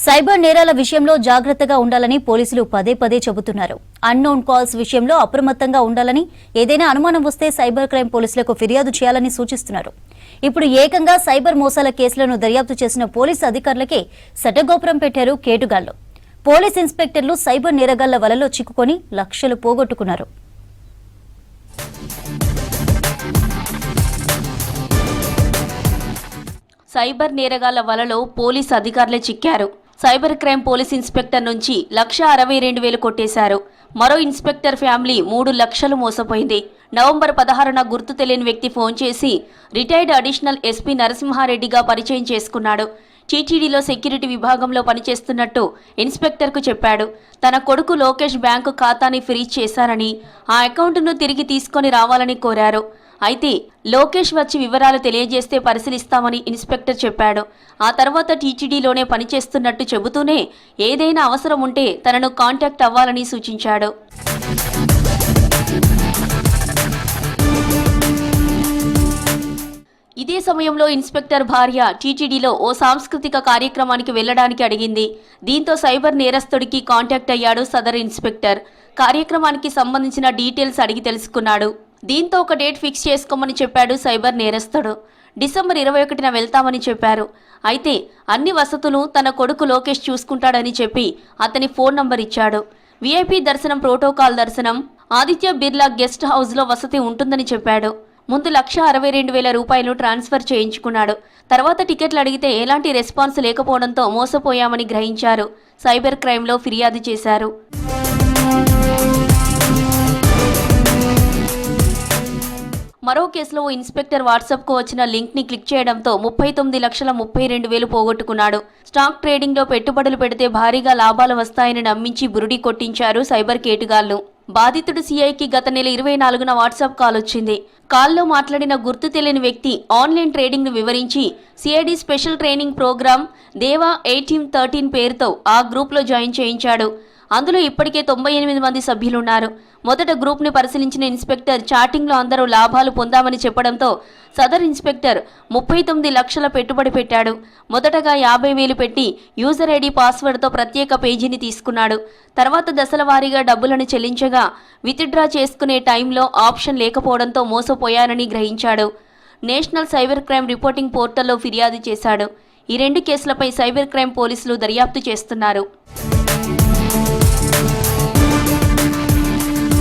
Cyber నేరాల విషయంలో జాగ్రత్తగా ఉండాలని పోలీసులు పదే పదే చెబుతున్నారు. అన్నోన్ కాల్స్ విషయంలో అప్రమత్తంగా ఉండాలని, ఏదైనా అనుమానం వస్తే సైబర్ క్రైమ్ పోలీసులకు ఫిర్యాదు చేయాలని సూచిస్తున్నారు. ఇప్పుడు ఏకంగా సైబర్ మోసాల కేసులను దర్యాప్తు చేసిన పోలీసు అధికారులకే శటగోపురం పెట్టారు కేటుగాళ్లు. పోలీస్ ఇన్స్పెక్టర్లు సైబర్ నేరగాళ్ల వలలో చిక్కుకొని లక్షలు పోగొట్టుకున్నారు. సైబర్ నేరగాళ్ల వలలో పోలీస్ అధికారులే చిక్కారు. సైబర్ క్రైమ్ పోలీస్ ఇన్స్పెక్టర్ నుంచి 1,62,000 కొట్టేశారు. మరో ఇన్స్పెక్టర్ ఫ్యామిలీ 3 లక్షలు మోసపోయింది. నవంబర్ 16న గుర్తు తెలియని వ్యక్తి ఫోన్ చేసి రిటైర్డ్ అడిషనల్ ఎస్పీ నరసింహారెడ్డిగా పరిచయం చేసుకున్నాడు. టీటీడీలో సెక్యూరిటీ విభాగంలో పనిచేస్తున్నట్టు ఇన్స్పెక్టర్కు చెప్పాడు. తన కొడుకు లోకేష్ బ్యాంకు ఖాతాని ఫ్రీజ్ చేశారని, ఆ అకౌంట్ను తిరిగి తీసుకొని రావాలని కోరారు. అయితే లోకేష్ వచ్చి వివరాలు తెలియజేస్తే పరిశీలిస్తామని ఇన్స్పెక్టర్ చెప్పాడు. ఆ తర్వాత టీటీడీలోనే పనిచేస్తున్నట్టు చెబుతూనే ఏదైనా అవసరం ఉంటే తనను కాంటాక్ట్ అవ్వాలని సూచించాడు. ఇదే సమయంలో ఇన్స్పెక్టర్ భార్య టీటీడీలో ఓ సాంస్కృతిక కార్యక్రమానికి వెళ్లడానికి అడిగింది. దీంతో సైబర్ నేరస్తుడికి కాంటాక్ట్ అయ్యాడు సదర్ ఇన్స్పెక్టర్. కార్యక్రమానికి సంబంధించిన డీటెయిల్స్ అడిగి తెలుసుకున్నాడు. దీంతో ఒక డేట్ ఫిక్స్ చేసుకోమని చెప్పాడు సైబర్ నేరస్తుడు. డిసెంబర్ 21న వెళ్తామని చెప్పారు. అయితే అన్ని వసతులు తన కొడుకు లోకేష్ చూసుకుంటాడని చెప్పి అతని ఫోన్ నంబర్ ఇచ్చాడు. వీఐపీ దర్శనం, ప్రోటోకాల్ దర్శనం, ఆదిత్య బిర్లా గెస్ట్ హౌస్లో వసతి ఉంటుందని చెప్పాడు. ముందు 1,62,000 రూపాయలు ట్రాన్స్ఫర్ చేయించుకున్నాడు. తర్వాత టికెట్లు అడిగితే ఎలాంటి రెస్పాన్స్ లేకపోవడంతో మోసపోయామని గ్రహించారు. సైబర్ క్రైమ్లో ఫిర్యాదు చేశారు. మరో కేసులో ఓ ఇన్స్పెక్టర్ వాట్సాప్కు వచ్చిన లింక్ని క్లిక్ చేయడంతో 39,32,000 పోగొట్టుకున్నాడు. స్టాక్ ట్రేడింగ్లో పెట్టుబడులు పెడితే భారీగా లాభాలు వస్తాయని నమ్మించి బురుడి కొట్టించారు సైబర్ కేటుగాళ్లు. బాధితుడు సీఐకి గత నెల 24న వాట్సాప్ కాల్ వచ్చింది. కాల్లో మాట్లాడిన గుర్తు తెలియని వ్యక్తి ఆన్లైన్ ట్రేడింగ్ను వివరించి సిఐడి స్పెషల్ ట్రైనింగ్ ప్రోగ్రామ్ దేవా 1813 పేరుతో ఆ గ్రూప్లో జాయిన్ చేయించాడు. అందులో ఇప్పటికే 98 మంది సభ్యులున్నారు. మొదట గ్రూప్ని పరిశీలించిన ఇన్స్పెక్టర్ చాటింగ్లో అందరూ లాభాలు పొందామని చెప్పడంతో సదర్ ఇన్స్పెక్టర్ 39 లక్షల పెట్టుబడి పెట్టాడు. మొదటగా 50,000 పెట్టి యూజర్ ఐడి, పాస్వర్డ్తో ప్రత్యేక పేజీని తీసుకున్నాడు. తర్వాత దశల వారీగా డబ్బులను చెల్లించగా విత్డ్రా చేసుకునే టైంలో ఆప్షన్ లేకపోవడంతో మోసపోయానని గ్రహించాడు. నేషనల్ సైబర్ క్రైమ్ రిపోర్టింగ్ పోర్టల్లో ఫిర్యాదు చేశాడు. ఈ 2 కేసులపై సైబర్ క్రైమ్ పోలీసులు దర్యాప్తు చేస్తున్నారు.